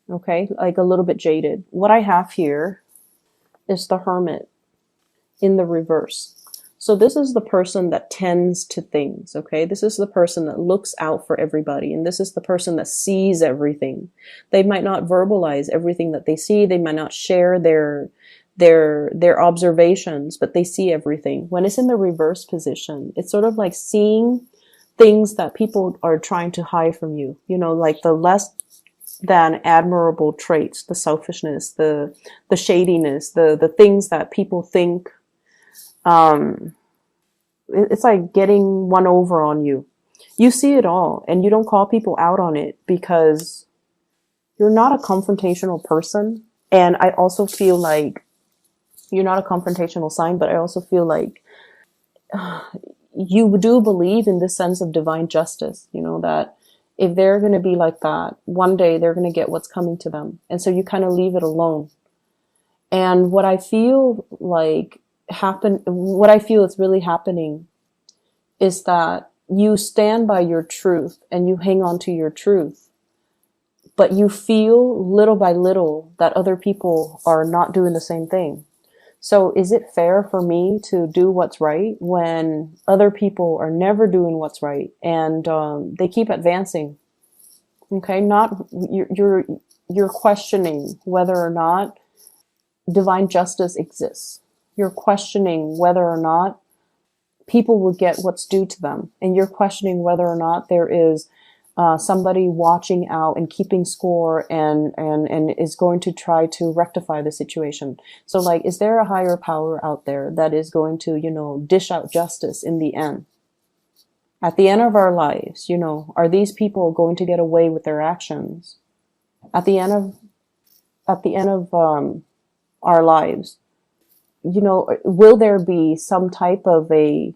Okay, like a little bit jaded. What I have here is the Hermit in the reverse. So this is the person that tends to things, okay? This is the person that looks out for everybody, and this is the person that sees everything. They might not verbalize everything that they see. They might not share their observations, but they see everything. When it's in the reverse position, it's sort of like seeing things that people are trying to hide from you. You know, like the less than admirable traits, the selfishness, the shadiness, the things that people think it's like getting one over on you. You see it all and you don't call people out on it because you're not a confrontational person. And I also feel like you're not a confrontational sign, but I also feel like you do believe in this sense of divine justice, you know, that if they're going to be like that, one day they're going to get what's coming to them. And so you kind of leave it alone. And what I feel like what I feel is really happening is that you stand by your truth and you hang on to your truth, but you feel little by little that other people are not doing the same thing. So is it fair for me to do what's right when other people are never doing what's right and they keep advancing? Okay, not you're questioning whether or not divine justice exists. You're questioning whether or not people will get what's due to them, and you're questioning whether or not there is somebody watching out and keeping score and is going to try to rectify the situation. So like, is there a higher power out there that is going to, you know, dish out justice in the end? At the end of our lives, you know, are these people going to get away with their actions? At the end of our lives, you know, will there be some type of a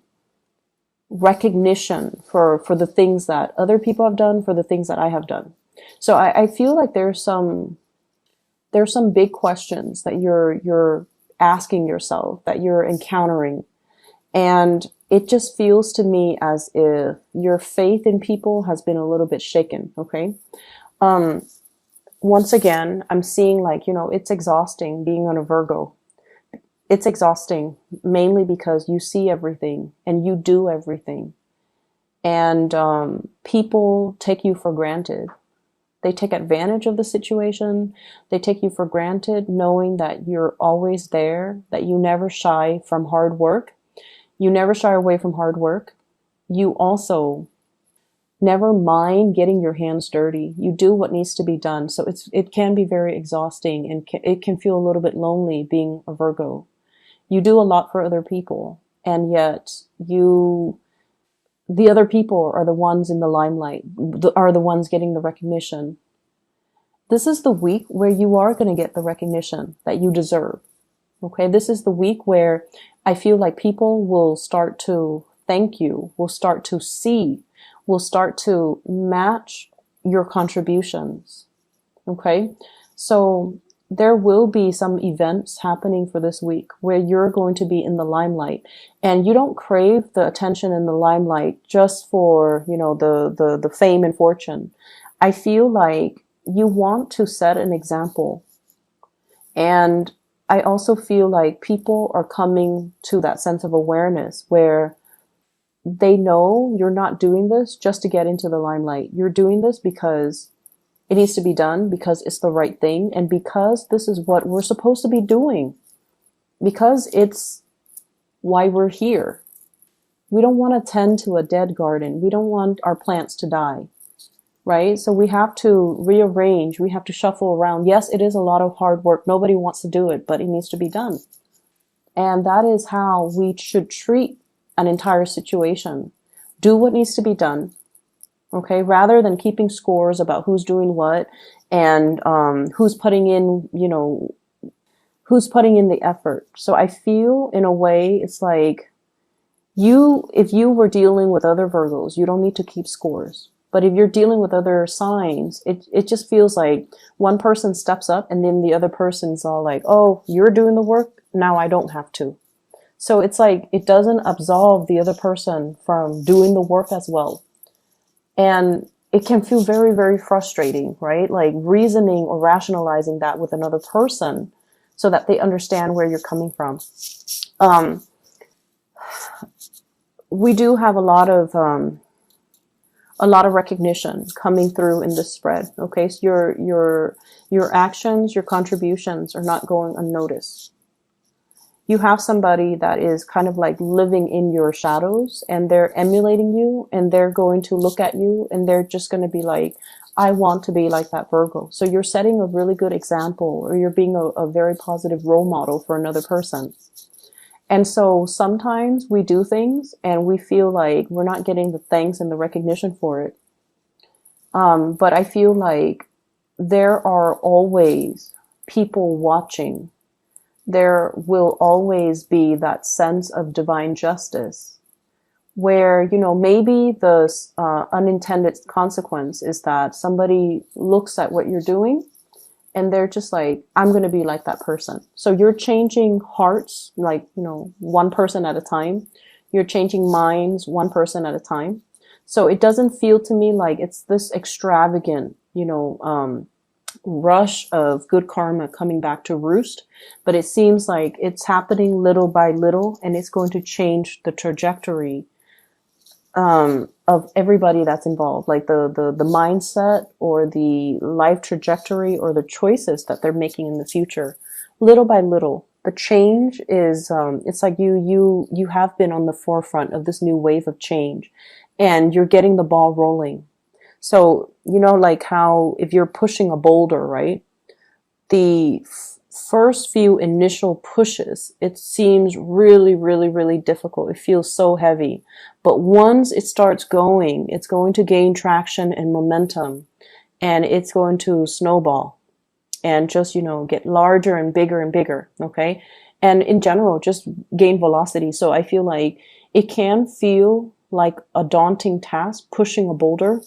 recognition for the things that other people have done, for the things that I have done? So I feel like there's some big questions that you're asking yourself, that you're encountering. And it just feels to me as if your faith in people has been a little bit shaken. Okay. Once again, I'm seeing like, you know, it's exhausting being on a Virgo. It's exhausting mainly because you see everything and you do everything. And people take you for granted. They take advantage of the situation. They take you for granted knowing that you're always there, that you never shy from hard work. You never shy away from hard work. You also never mind getting your hands dirty. You do what needs to be done. So it can be very exhausting and it can feel a little bit lonely being a Virgo. You do a lot for other people, and yet the other people are the ones in the limelight, are the ones getting the recognition. This is the week where you are going to get the recognition that you deserve. Okay, this is the week where I feel like people will start to thank you, will start to see, will start to match your contributions. Okay, so there will be some events happening for this week where you're going to be in the limelight, and you don't crave the attention in the limelight just for, you know, the fame and fortune. I feel like you want to set an example. And I also feel like people are coming to that sense of awareness where they know you're not doing this just to get into the limelight. You're doing this because it needs to be done, because it's the right thing, and because this is what we're supposed to be doing, because it's why we're here. We don't want to tend to a dead garden. We don't want our plants to die, right? So we have to rearrange. We have to shuffle around. Yes, it is a lot of hard work. Nobody wants to do it, but it needs to be done. And that is how we should treat an entire situation. Do what needs to be done. Okay, rather than keeping scores about who's doing what and who's putting in, you know, who's putting in the effort. So I feel in a way it's like if you were dealing with other Virgos, you don't need to keep scores. But if you're dealing with other signs, it just feels like one person steps up and then the other person's all like, oh, you're doing the work, now I don't have to. So it's like it doesn't absolve the other person from doing the work as well. And it can feel very, very frustrating, right? Like reasoning or rationalizing that with another person so that they understand where you're coming from. Um, we do have a lot of recognition coming through in this spread. Okay, so your actions, your contributions are not going unnoticed. You have somebody that is kind of like living in your shadows, and they're emulating you, and they're going to look at you, and they're just going to be like, I want to be like that Virgo. So you're setting a really good example, or you're being a very positive role model for another person. And so sometimes we do things and we feel like we're not getting the thanks and the recognition for it. But I feel like there are always people watching. There will always be that sense of divine justice where, you know, maybe the unintended consequence is that somebody looks at what you're doing and they're just like, I'm going to be like that person. So you're changing hearts, like, you know, one person at a time. You're changing minds, one person at a time. So it doesn't feel to me like it's this extravagant, you know, rush of good karma coming back to roost, but it seems like it's happening little by little, and it's going to change the trajectory of everybody that's involved, like the mindset or the life trajectory or the choices that they're making in the future, little by little. The change is, it's like you have been on the forefront of this new wave of change, and you're getting the ball rolling. So, you know, like how if you're pushing a boulder, right? The first few initial pushes, it seems really, really, really difficult. It feels so heavy. But once it starts going, it's going to gain traction and momentum, and it's going to snowball and just, you know, get larger and bigger and bigger. Okay. And in general, just gain velocity. So I feel like it can feel like a daunting task pushing a boulder.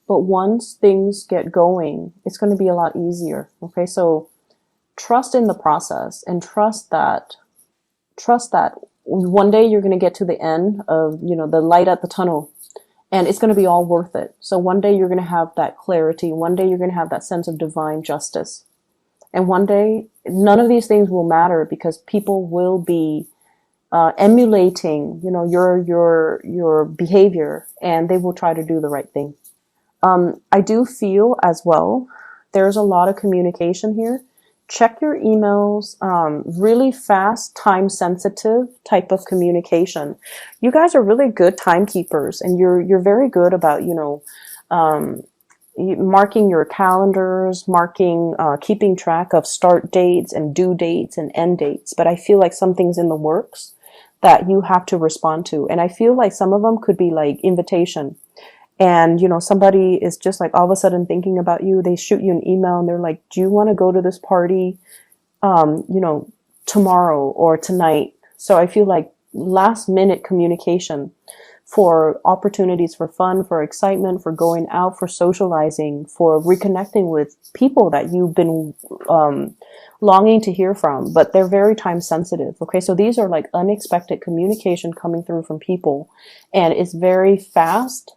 But once things get going, it's going to be a lot easier. Okay. So trust in the process, and trust that one day you're going to get to the end of, you know, the light at the tunnel, and it's going to be all worth it. So one day you're going to have that clarity. One day you're going to have that sense of divine justice. And one day none of these things will matter because people will be emulating, you know, your behavior, and they will try to do the right thing. I do feel as well, there's a lot of communication here. Check your emails, really fast, time sensitive type of communication. You guys are really good timekeepers, and you're very good about, you know, marking your calendars, keeping track of start dates and due dates and end dates. But I feel like something's in the works that you have to respond to. And I feel like some of them could be like invitation. And, you know, somebody is just like all of a sudden thinking about you. They shoot you an email and they're like, do you want to go to this party, you know, tomorrow or tonight? So I feel like last minute communication for opportunities for fun, for excitement, for going out, for socializing, for reconnecting with people that you've been longing to hear from, but they're very time sensitive. Okay. So these are like unexpected communication coming through from people, and it's very fast.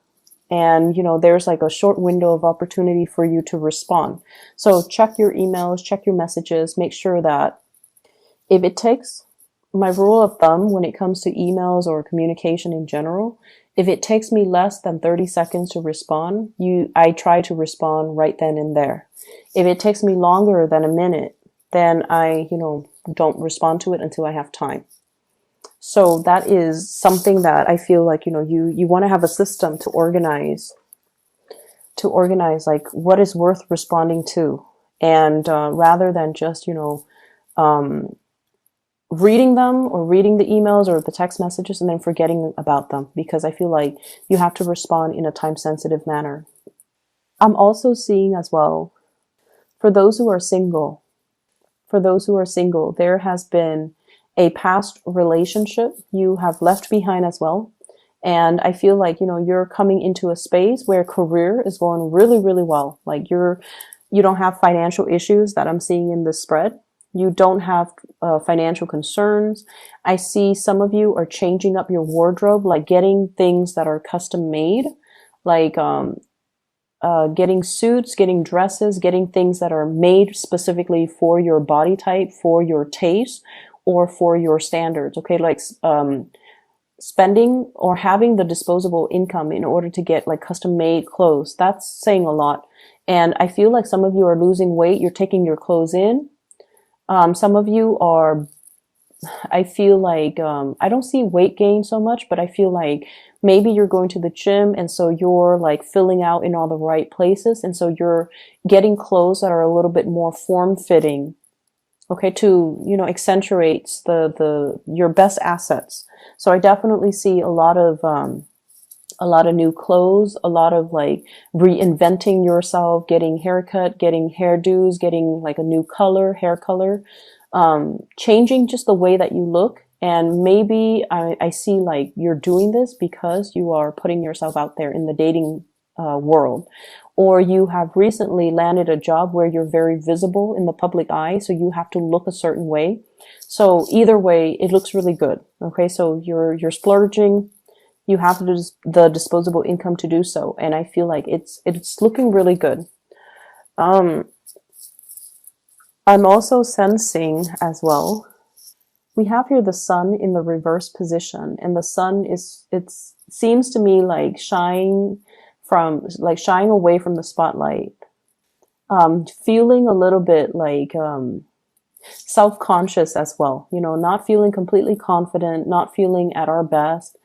And, you know, there's like a short window of opportunity for you to respond. So check your emails, check your messages, make sure that if it takes, my rule of thumb when it comes to emails or communication in general, if it takes me less than 30 seconds to respond, I try to respond right then and there. If it takes me longer than a minute, then I, you know, don't respond to it until I have time. So that is something that I feel like, you know, you want to have a system to organize like what is worth responding to. And rather than just, you know, reading them or reading the emails or the text messages and then forgetting about them, because I feel like you have to respond in a time sensitive manner. I'm also seeing as well, for those who are single, there has been a past relationship you have left behind as well. And I feel like, you know, you're coming into a space where career is going really, really well. Like you don't have financial issues that I'm seeing in this spread. You don't have financial concerns. I see some of you are changing up your wardrobe, like getting things that are custom made, like getting suits, getting dresses, getting things that are made specifically for your body type, for your taste, or for your standards. Okay, like spending or having the disposable income in order to get like custom made clothes. That's saying a lot. And I feel like some of you are losing weight. You're taking your clothes in. Some of you are, I feel like, I don't see weight gain so much, but I feel like maybe you're going to the gym and so you're like filling out in all the right places. And so you're getting clothes that are a little bit more form fitting. Okay. To, you know, accentuates your best assets. So I definitely see a lot of new clothes, a lot of like reinventing yourself, getting haircut, getting hairdos, getting like a new color, hair color, changing just the way that you look. And maybe I see like you're doing this because you are putting yourself out there in the dating world, or you have recently landed a job where you're very visible in the public eye, so you have to look a certain way. So either way, it looks really good. Okay, so you're splurging. You have the disposable income to do so, and I feel like it's looking really good. Um, I'm also sensing as well. We have here the sun in the reverse position, and the sun it seems to me like shying away from the spotlight. Feeling a little bit like self-conscious as well, you know, not feeling completely confident, not feeling at our best,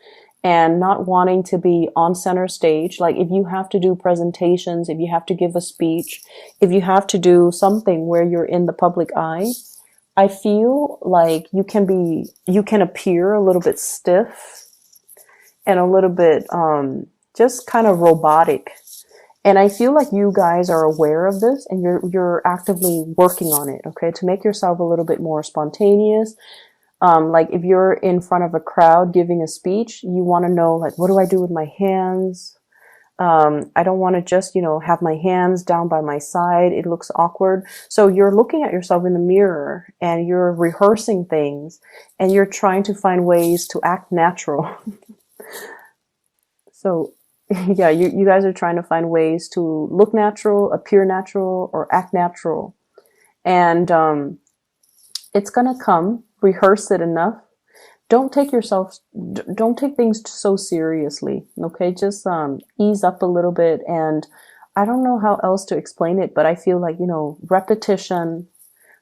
and not wanting to be on center stage. Like if you have to do presentations, if you have to give a speech, if you have to do something where you're in the public eye, I feel like you can appear a little bit stiff and a little bit, just kind of robotic. And I feel like you guys are aware of this and you're actively working on it, okay, to make yourself a little bit more spontaneous. Like if you're in front of a crowd giving a speech, you want to know, like, what do I do with my hands? I don't want to just, you know, have my hands down by my side. It looks awkward. So you're looking at yourself in the mirror and you're rehearsing things and you're trying to find ways to act natural. So yeah, you guys are trying to find ways to look natural, appear natural, or act natural. And it's gonna come. Rehearse it enough. Don't take things so seriously. Okay, just ease up a little bit. And I don't know how else to explain it, but I feel like, you know, repetition,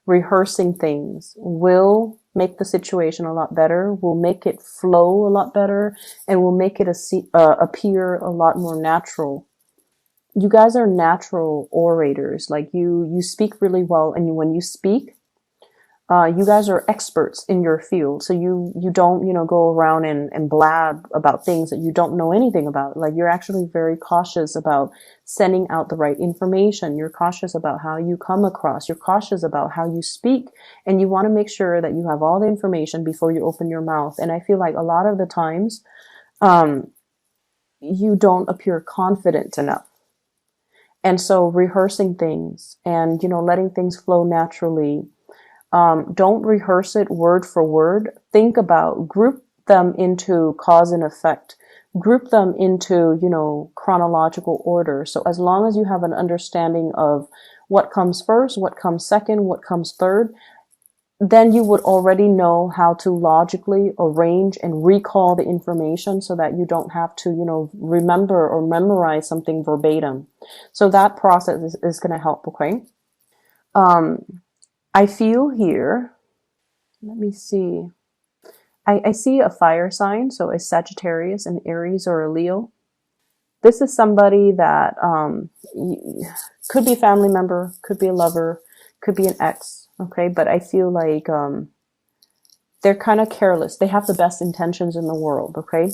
rehearsing things will make the situation a lot better, will make it flow a lot better, and will make it appear a lot more natural. You guys are natural orators. Like you speak really well, and when you speak, you guys are experts in your field. So you don't, you know, go around and blab about things that you don't know anything about. Like you're actually very cautious about sending out the right information. You're cautious about how you come across. You're cautious about how you speak. And you want to make sure that you have all the information before you open your mouth. And I feel like a lot of the times, you don't appear confident enough. And so rehearsing things and, you know, letting things flow naturally. Don't rehearse it word for word. Group them into cause and effect. Group them into, you know, chronological order. So as long as you have an understanding of what comes first, what comes second, what comes third, then you would already know how to logically arrange and recall the information so that you don't have to, you know, remember or memorize something verbatim. So that process is going to help, okay? I feel here, let me see. I see a fire sign, so a Sagittarius, an Aries, or a Leo. This is somebody that could be a family member, could be a lover, could be an ex, okay? But I feel like they're kind of careless. They have the best intentions in the world, okay?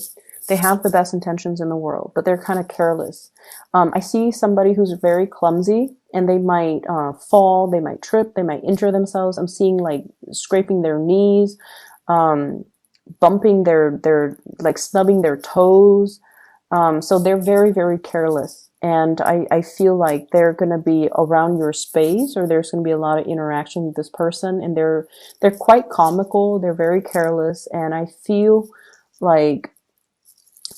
They have the best intentions in the world, but they're kind of careless. I see somebody who's very clumsy, and they might fall, they might trip, they might injure themselves. I'm seeing like scraping their knees, bumping their like snubbing their toes. So they're very, very careless. And I feel like they're going to be around your space, or there's going to be a lot of interaction with this person, and they're quite comical. They're very careless. And I feel like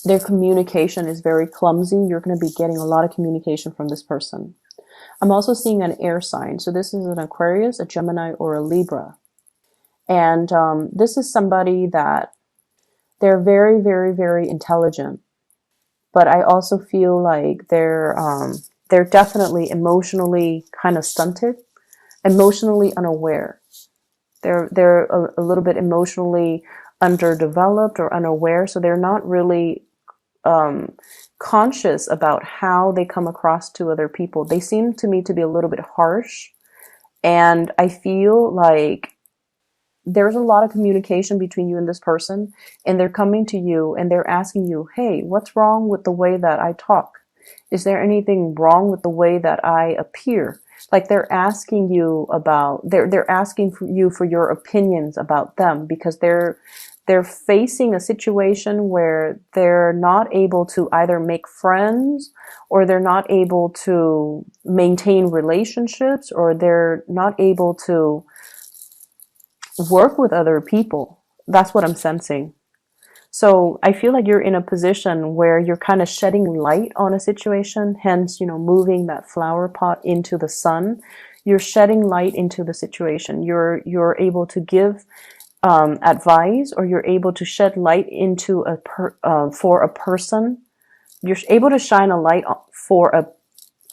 Their communication is very clumsy. You're going to be getting a lot of communication from this person. I'm also seeing an air sign. So this is an Aquarius, a Gemini, or a Libra. And this is somebody that they're very, very, very intelligent. But I also feel like they're definitely emotionally kind of stunted, emotionally unaware. They're a little bit emotionally underdeveloped or unaware, so they're not really conscious about how they come across to other people. They seem to me to be a little bit harsh, and I feel like there's a lot of communication between you and this person, and they're coming to you and they're asking you, hey, what's wrong with the way that I talk? Is there anything wrong with the way that I appear? Like they're asking you about, they're asking for you for your opinions about them, because they're facing a situation where they're not able to either make friends, or they're not able to maintain relationships, or they're not able to work with other people. That's what I'm sensing. So I feel like you're in a position where you're kind of shedding light on a situation, hence, moving that flower pot into the sun. You're shedding light into the situation. You're able to give advice, or you're able to shed light into for a person. You're able to shine a light for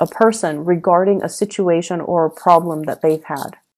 a person regarding a situation or a problem that they've had.